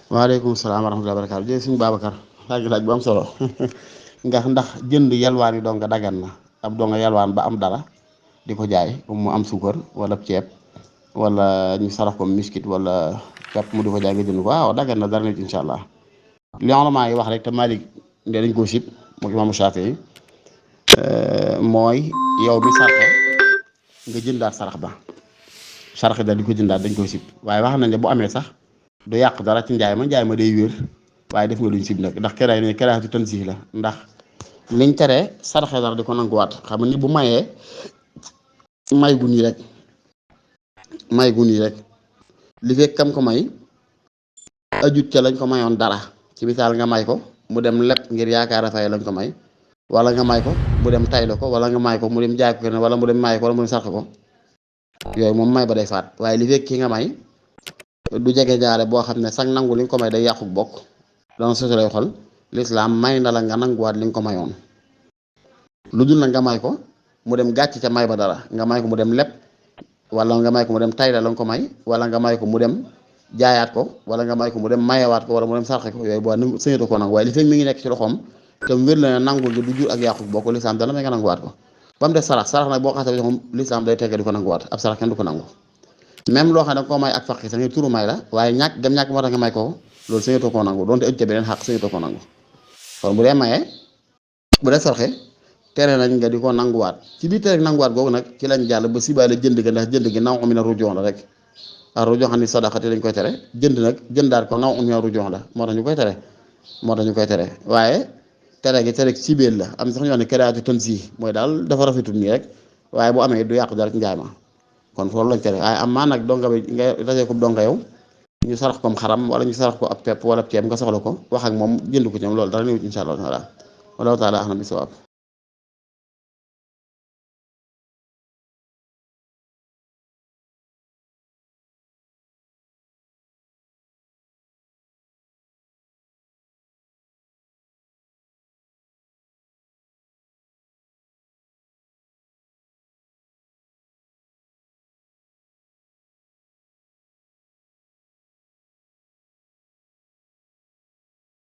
waaleykum salaam wa rahmatulah barakaatu jërëjëf suñu Babacar laaj bu am solo ndax jënd yalwaan yi dong nga dagan na ab dong nga yalwaan ba am dara di ko jaay mu am suukar wala ceeb wala ñu sarax ko miskit wala pepp mu di ko jaay nga jënd ko waaw dagan na dara nit incha allah li ulamaa yi wax rek te Malik de dañ koo sib moom imaamu Shaafi'i mooy yow mi sarxe nga jëndaat sarax ba sarax da di ko jëndaat dañ koo sib waaye wax nañ ne bu amee sax. du yàq dara ci njaay ma day wér waaye def nga luñ sib nag ndax keraay ne keraay tanzih la ndax liñ teree saraxe dara di ko nanguwaat xam nga ni bu mayee may gu nii rek li fekk kam ko may ajut ca lañ ko mayoon dara ci misaal nga may ko mu dem lepp ngir yaakaar a fay lañ ko may wala nga may ko mu dem taylo ko wala nga may ko mu dem jaay ko kenn wala mu dem may ko wala mu dem sarxe ko yooyu moom may ba day faat waaye li fekk ki nga may du jege jaare boo xam ne sax nangu li nga ko may day yàqu bokk dana sosi lay xol lislaam may na la nga nanguwaat li nga ko mayoon lu dul na nga may ko mu dem gàcc ca may ba dara nga may ko mu dem lepp wala nga may ko mu dem tayla la nga ko may wala nga may ko mu dem jaayaat ko wala nga may ko mu dem mayewaat ko wala mu dem sarxe ko yooyu boo sëñatu ko nangu waaye li fekk mi ngi nekk ci loxoom te mu wér la ne nangul gi du jur ak yàqu bokk lislaam dana may nga nanguwaat ko ba mu def sarax nag boo xasee moom lislaam day tegge di ko nanguwaat ab sarax kenn du ko nangu même loo xam ne da nga koo may ak faqi sa nga turu may la waaye ñàkk moo tax nga may ko loolu sañatoo koo nangu donte ëpp ca beneen xaq sañatoo koo nangu kon bu dee mayee bu dee sarxe tere nañ nga di ko nanguwaat ci biir tere nanguwaat googu nag ci lañ jàll ba sibaale jënd ga ndax jënd gi naw amina rujon la rek ak rujon xam ni sadaqati lañ koy tere jënd nag jëndaat ko naw amina rujon la moo tax ñu koy tere waaye tere gi tere sibeel la am sax ñu wax ne karaatu tanzih mooy daal dafa rafetul nii rek waaye bu amee du yàqu dara ci njaay ma kon foofu lañ tere waaye am maa nag donga bi nga dajee ko donga yow ñu sarax ko xaram wala ñu sarax ko ab pepp wala ceeb nga soxla ko wax ak moom jënd ko ci moom loolu dara néew ci incha allah taala wallahu taala ahna bi sawaab